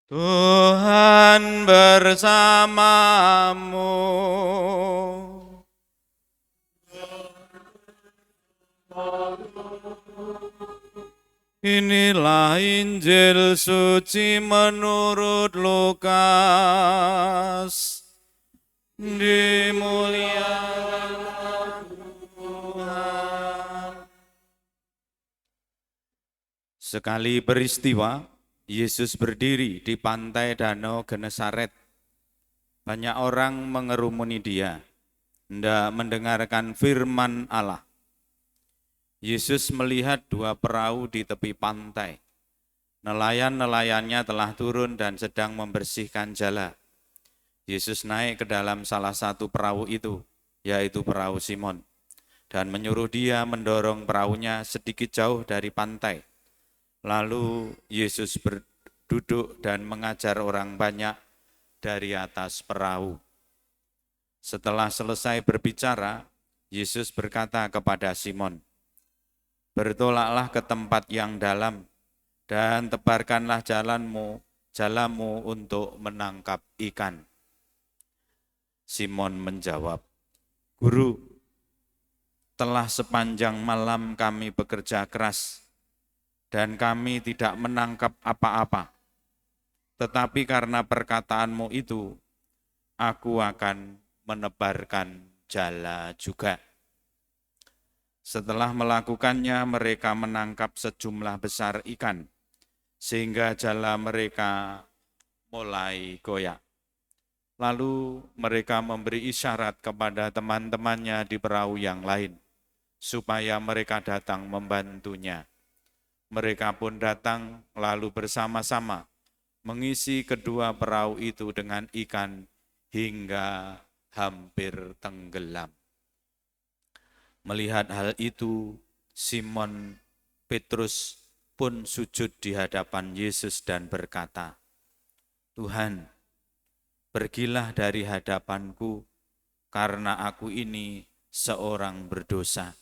Tuhan bersamamu. Inilah Injil suci menurut Lukas. Dimuliakan Tuhan. Sekali peristiwa, Yesus berdiri di pantai Danau Genesaret. Banyak orang mengerumuni dia, hendak mendengarkan firman Allah. Yesus melihat dua perahu di tepi pantai. Nelayan-nelayannya telah turun dan sedang membersihkan jala. Yesus naik ke dalam salah satu perahu itu, yaitu perahu Simon, dan menyuruh dia mendorong perahunya sedikit jauh dari pantai. Lalu Yesus berduduk dan mengajar orang banyak dari atas perahu. Setelah selesai berbicara, Yesus berkata kepada Simon, "Bertolaklah ke tempat yang dalam dan tebarkanlah jalamu untuk menangkap ikan." Simon menjawab, "Guru, telah sepanjang malam kami bekerja keras dan kami tidak menangkap apa-apa. Tetapi karena perkataanmu itu, aku akan menebarkan jala juga." Setelah melakukannya, mereka menangkap sejumlah besar ikan, sehingga jala mereka mulai goyah. Lalu mereka memberi isyarat kepada teman-temannya di perahu yang lain, supaya mereka datang membantunya. Mereka pun datang, lalu bersama-sama mengisi kedua perahu itu dengan ikan hingga hampir tenggelam. Melihat hal itu, Simon Petrus pun sujud di hadapan Yesus dan berkata, "Tuhan, pergilah dari hadapanku, karena aku ini seorang berdosa."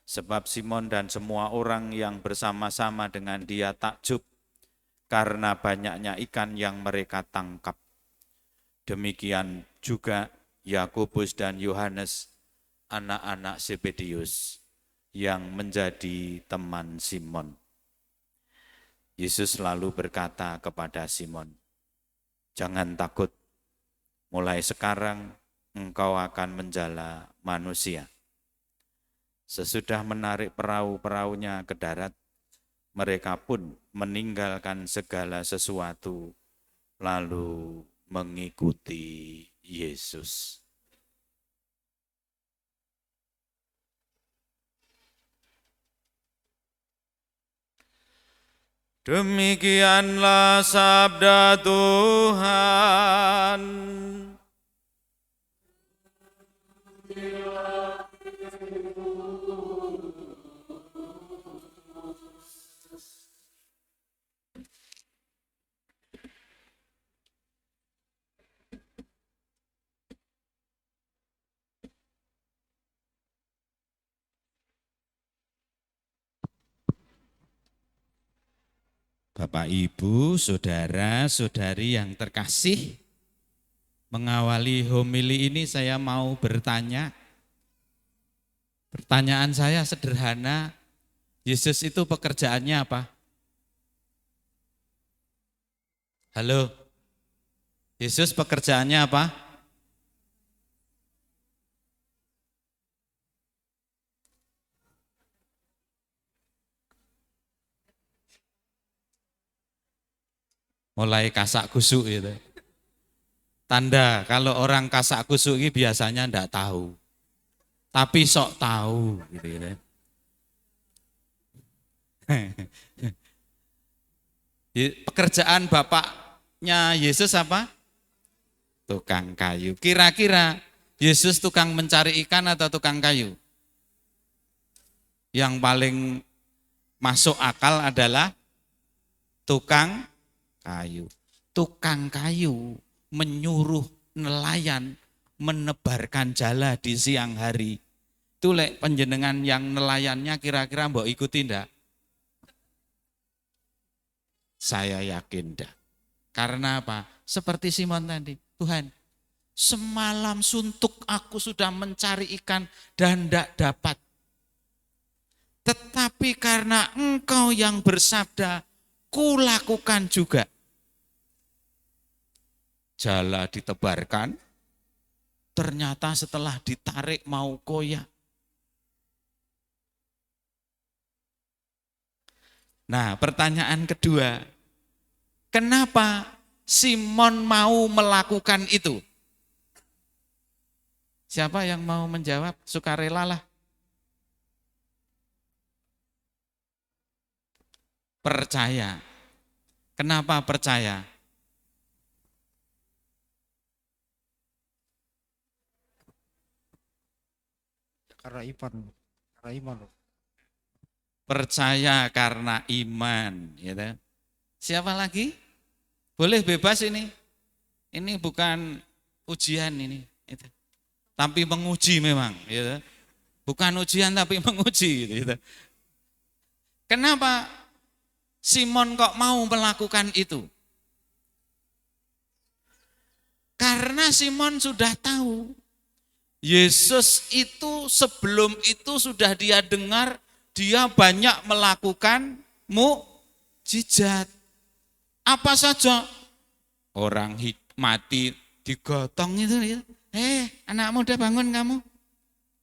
Sebab Simon dan semua orang yang bersama-sama dengan dia takjub karena banyaknya ikan yang mereka tangkap. Demikian juga Yakobus dan Yohanes, anak-anak Zebedius, yang menjadi teman Simon. Yesus lalu berkata kepada Simon, "Jangan takut, mulai sekarang engkau akan menjala manusia." Sesudah menarik perahu-perahunya ke darat, mereka pun meninggalkan segala sesuatu, lalu mengikuti Yesus. Demikianlah sabda Tuhan. Bapak, Ibu, saudara-saudari yang terkasih, mengawali homili ini saya mau bertanya. Pertanyaan saya sederhana, Yesus itu pekerjaannya apa? Halo, Yesus pekerjaannya apa? Mulai kasak kusuk gitu. Tanda kalau orang kasak kusuk ini biasanya enggak tahu. Tapi sok tahu gitu ya. Pekerjaan bapaknya Yesus apa? Tukang kayu. Kira-kira Yesus tukang mencari ikan atau tukang kayu? Yang paling masuk akal adalah tukang kayu. Tukang kayu menyuruh nelayan menebarkan jala di siang hari. Itu lek panjenengan yang nelayannya kira-kira mbok ikuti ndak? Saya yakin enggak. Karena apa? Seperti Simon tadi, Tuhan, semalam suntuk aku sudah mencari ikan dan tidak dapat. Tetapi karena Engkau yang bersabda, kulakukan juga. Jala ditebarkan, ternyata setelah ditarik mau koyak. Nah, pertanyaan kedua, kenapa Simon mau melakukan itu? Siapa yang mau menjawab? Sukarela lah. Percaya. Kenapa percaya? Karena iman. Percaya karena iman. Gitu. Siapa lagi? Boleh bebas ini. Ini bukan ujian ini. Gitu. Tapi menguji memang. Gitu. Bukan ujian tapi menguji. Gitu. Kenapa Simon kok mau melakukan itu? Karena Simon sudah tahu. Yesus itu sebelum itu sudah dia dengar, dia banyak melakukan mukjizat. Apa saja? Orang mati digotong itu. Anak muda bangun kamu.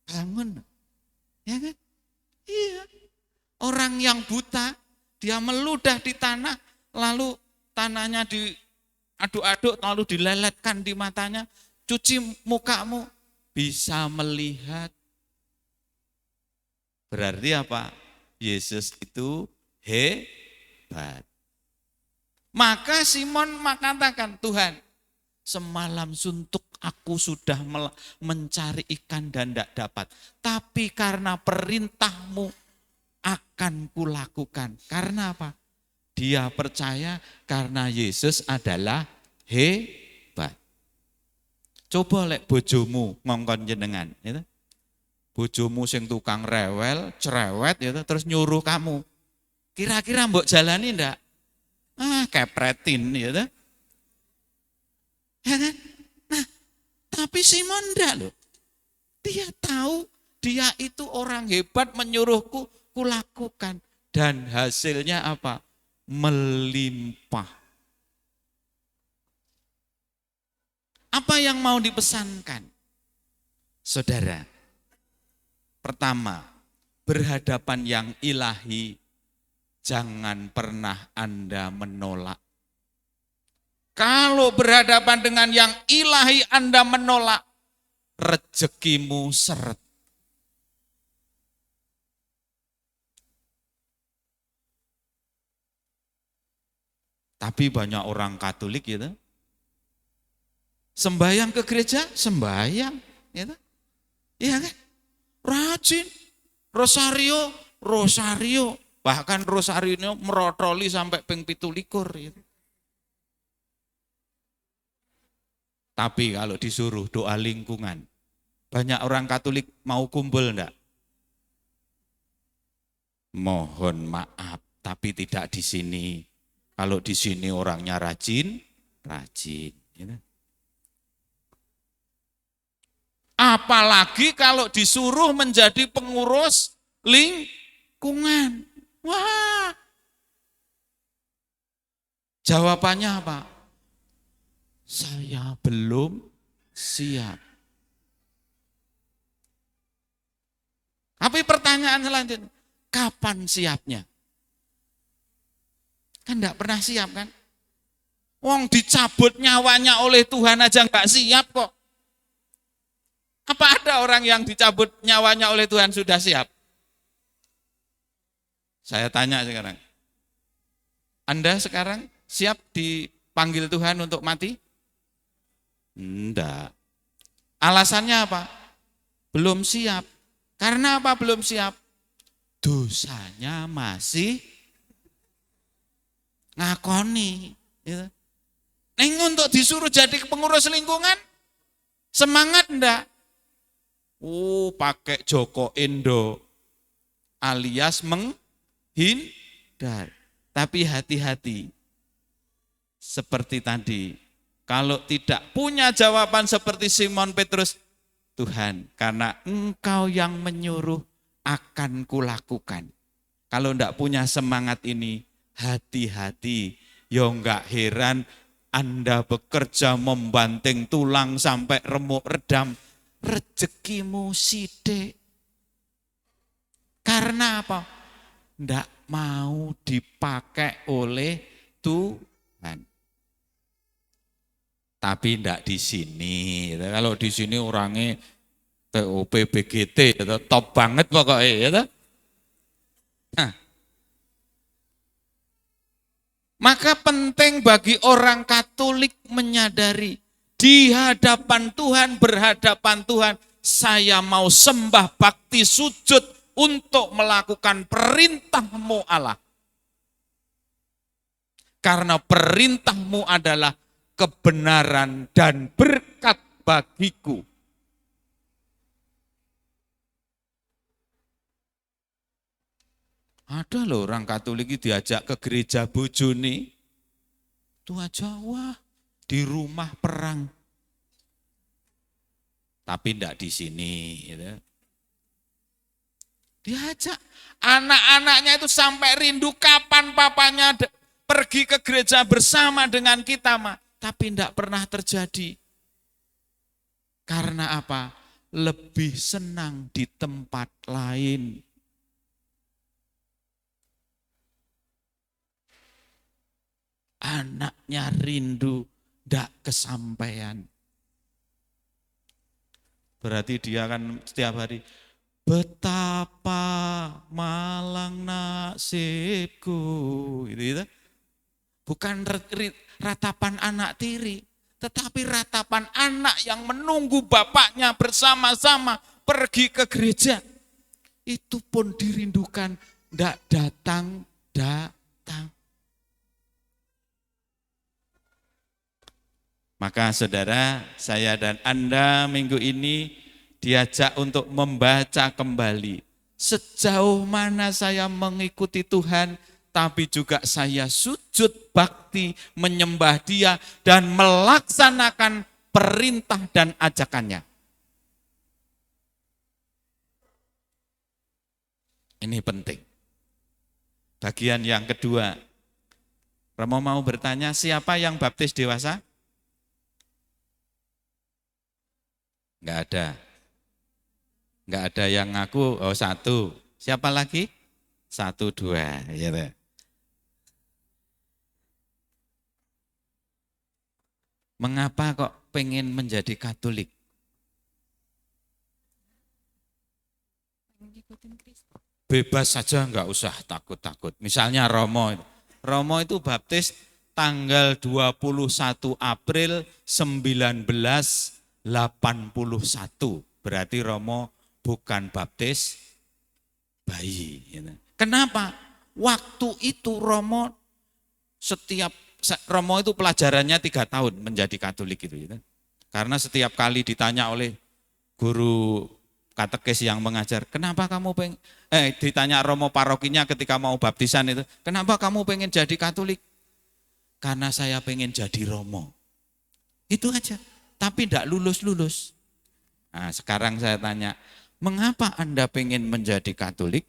Bangun. Ya kan? Iya. Orang yang buta, dia meludah di tanah, lalu tanahnya diaduk-aduk, lalu dileletkan di matanya, cuci mukamu, bisa melihat. Berarti apa? Yesus itu hebat. Maka Simon mengatakan, Tuhan, semalam suntuk aku sudah mencari ikan dan tidak dapat. Tapi karena perintahmu akan kulakukan. Karena apa? Dia percaya karena Yesus adalah hebat. Coba lek bojomu ngongkon jenengan. Gitu. Bojomu sing tukang rewel, cerewet, gitu, terus nyuruh kamu. Kira-kira mbok jalani ndak? Kepretin. Gitu. Ya kan? Nah, tapi Simon ndak loh. Dia tahu dia itu orang hebat menyuruhku, kulakukan. Dan hasilnya apa? Melimpah. Apa yang mau dipesankan? Saudara, pertama, berhadapan yang ilahi, jangan pernah Anda menolak. Kalau berhadapan dengan yang ilahi Anda menolak, rezekimu seret. Tapi banyak orang Katolik gitu. Sembahyang ke gereja, sembahyang. Gitu. Iya kan? Rajin. Rosario. Bahkan rosario merotoli sampai ping 17 gitu. Tapi kalau disuruh doa lingkungan, banyak orang Katolik mau kumpul enggak? Mohon maaf, tapi tidak di sini. Kalau di sini orangnya rajin. Gitu. Apalagi kalau disuruh menjadi pengurus lingkungan. Wah. Jawabannya apa? Saya belum siap. Tapi pertanyaan selanjutnya, kapan siapnya? Kan enggak pernah siap kan? Wong dicabut nyawanya oleh Tuhan aja enggak siap kok. Apa ada orang yang dicabut nyawanya oleh Tuhan sudah siap? Saya tanya sekarang. Anda sekarang siap dipanggil Tuhan untuk mati? Enggak. Alasannya apa? Belum siap. Karena apa belum siap? Dosanya masih ngakoni. Gitu. Untuk disuruh jadi pengurus lingkungan, semangat enggak? Pakai Joko Indo alias menghindar. Tapi hati-hati, seperti tadi. Kalau tidak punya jawaban seperti Simon Petrus, Tuhan, karena Engkau yang menyuruh akan kulakukan. Kalau tidak punya semangat ini, hati-hati. Ya enggak heran Anda bekerja membanting tulang sampai remuk redam, rezekimu sidik. Karena apa? Tidak mau dipakai oleh Tuhan. Tapi tidak di sini. Kalau di sini orangnya TOP BGT, top banget pokoknya. Nah, maka penting bagi orang Katolik menyadari di hadapan Tuhan, berhadapan Tuhan, saya mau sembah bakti sujud untuk melakukan perintah-Mu Allah. Karena perintah-Mu adalah kebenaran dan berkat bagiku. Ada loh orang Katolik diajak ke gereja bojone, itu aja wah di rumah perang. Tapi tidak di sini. Gitu. Diajak anak-anaknya itu sampai rindu kapan papanya pergi ke gereja bersama dengan kita, Ma. Tapi tidak pernah terjadi. Karena apa? Lebih senang di tempat lain. Anaknya rindu, tidak kesampaian. Berarti dia kan setiap hari, betapa malang nasibku. Gitu. Bukan ratapan anak tiri, tetapi ratapan anak yang menunggu bapaknya bersama-sama pergi ke gereja. Itu pun dirindukan, tidak datang. Maka saudara, saya dan Anda minggu ini diajak untuk membaca kembali. Sejauh mana saya mengikuti Tuhan, tapi juga saya sujud bakti menyembah Dia dan melaksanakan perintah dan ajakannya. Ini penting. Bagian yang kedua, Romo mau bertanya, siapa yang baptis dewasa? Enggak ada. Enggak ada yang ngaku, oh satu. Siapa lagi? 1, 2. Ya. Mengapa kok pengen menjadi Katolik? Bebas saja, enggak usah takut-takut. Misalnya Romo itu baptis tanggal 21 April 1981. Berarti Romo bukan baptis bayi. Kenapa? Waktu itu Romo itu pelajarannya 3 tahun menjadi Katolik itu. Karena setiap kali ditanya oleh guru katekis yang mengajar, kenapa kamu ditanya Romo parokinya ketika mau baptisan itu, kenapa kamu pengen jadi Katolik? Karena saya pengen jadi Romo. Itu aja, tapi tidak lulus-lulus. Nah, sekarang saya tanya, mengapa Anda pengen menjadi Katolik?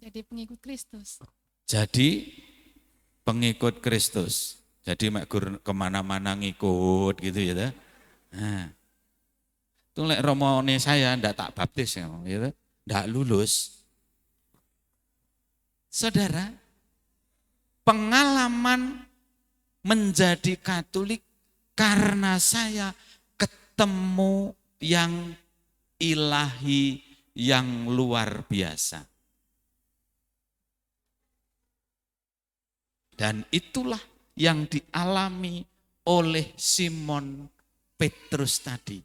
Jadi pengikut Kristus. Jadi pengikut Kristus. Jadi kemana-mana ngikut gitu ya. Nah, itu lek romone saya ndak tak baptis gitu. Ndak lulus. Saudara, pengalaman menjadi Katolik karena saya ketemu yang ilahi yang luar biasa. Dan itulah yang dialami oleh Simon Petrus tadi.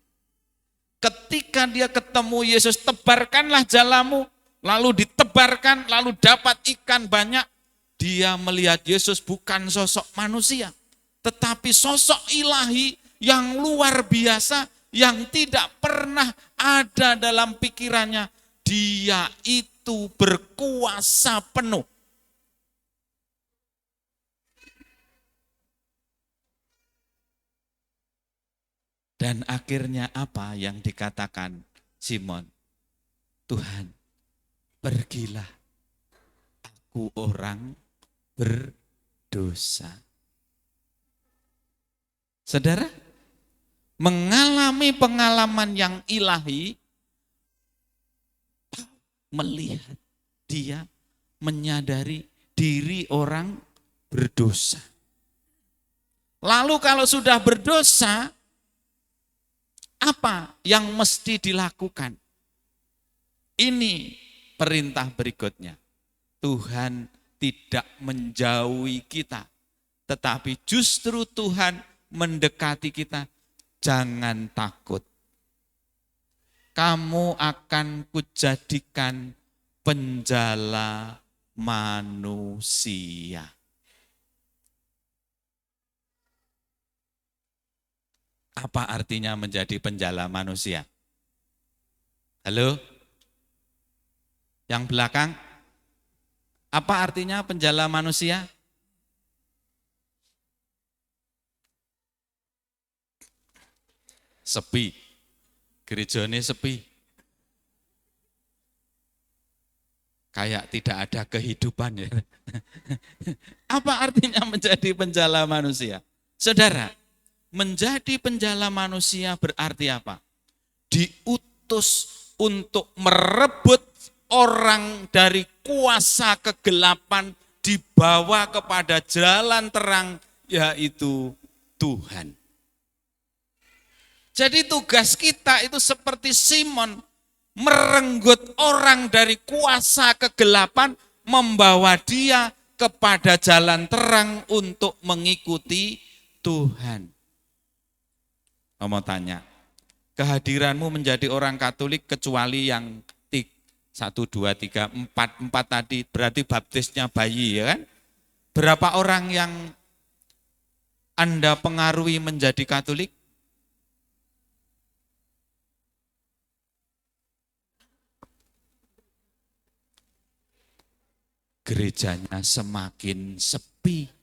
Ketika dia ketemu Yesus, tebarkanlah jalamu, lalu ditebarkan, lalu dapat ikan banyak. Dia melihat Yesus bukan sosok manusia, tetapi sosok ilahi yang luar biasa, yang tidak pernah ada dalam pikirannya. Dia itu berkuasa penuh. Dan akhirnya apa yang dikatakan Simon? Tuhan, pergilah, aku orang berdosa. Saudara, mengalami pengalaman yang ilahi, melihat dia menyadari diri orang berdosa. Lalu kalau sudah berdosa, apa yang mesti dilakukan? Ini perintah berikutnya. Tuhan tidak menjauhi kita, tetapi justru Tuhan mendekati kita. Jangan takut. Kamu akan kujadikan penjala manusia. Apa artinya menjadi penjala manusia? Halo? Yang belakang? Apa artinya penjala manusia? Sepi. Gerejane sepi. Kayak tidak ada kehidupan ya. Apa artinya menjadi penjala manusia? Saudara, menjadi penjala manusia berarti apa? Diutus untuk merebut orang dari kuasa kegelapan, dibawa kepada jalan terang, yaitu Tuhan. Jadi tugas kita itu seperti Simon, merenggut orang dari kuasa kegelapan, membawa dia kepada jalan terang untuk mengikuti Tuhan. Mau tanya, kehadiranmu menjadi orang Katolik kecuali yang 1, 2, 3, 4 tadi, berarti baptisnya bayi ya kan? Berapa orang yang Anda pengaruhi menjadi Katolik? Gerejanya semakin sepi.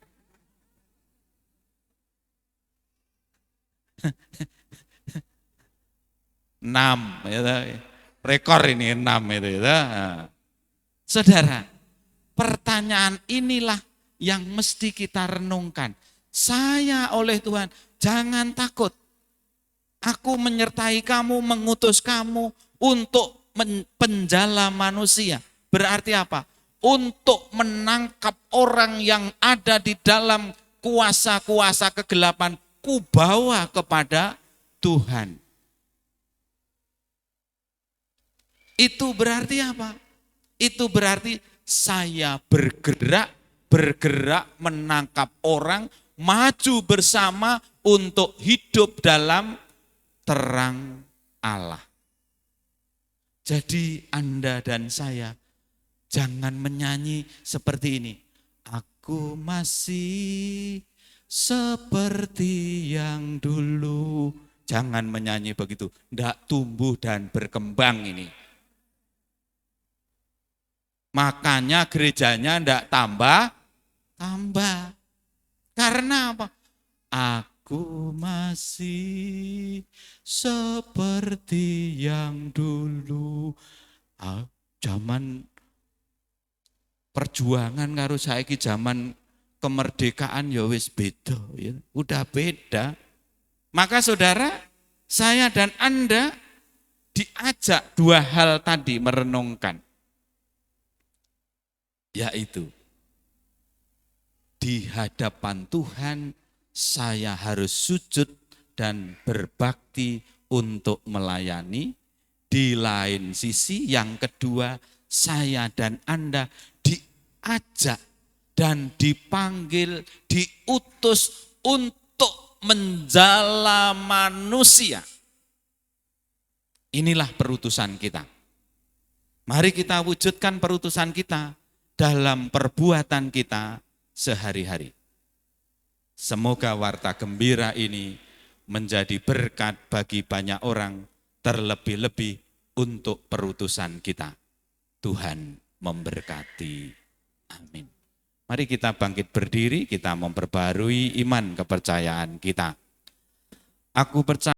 Enam, rekor ini 6 itu. Saudara, pertanyaan inilah yang mesti kita renungkan. Saya oleh Tuhan, jangan takut. Aku menyertai kamu, mengutus kamu untuk penjala manusia. Berarti apa? Untuk menangkap orang yang ada di dalam kuasa-kuasa kegelapan, kubawa kepada Tuhan. Itu berarti apa? Itu berarti saya bergerak menangkap orang, maju bersama untuk hidup dalam terang Allah. Jadi Anda dan saya jangan menyanyi seperti ini. Aku masih seperti yang dulu. Jangan menyanyi begitu. Tidak tumbuh dan berkembang ini. Makanya gerejanya tidak tambah. Karena apa? Aku masih seperti yang dulu. Zaman perjuangan karo saiki zaman kemerdekaan ya wis beda ya. Udah beda. Maka saudara, saya dan Anda diajak 2 hal tadi merenungkan. Yaitu di hadapan Tuhan saya harus sujud dan berbakti untuk melayani. Di lain sisi yang kedua, saya dan Anda diajak dan dipanggil, diutus untuk menjala manusia. Inilah perutusan kita. Mari kita wujudkan perutusan kita dalam perbuatan kita sehari-hari. Semoga warta gembira ini menjadi berkat bagi banyak orang, terlebih-lebih untuk perutusan kita. Tuhan memberkati. Amin. Mari kita bangkit berdiri, kita memperbarui iman kepercayaan kita. Aku percaya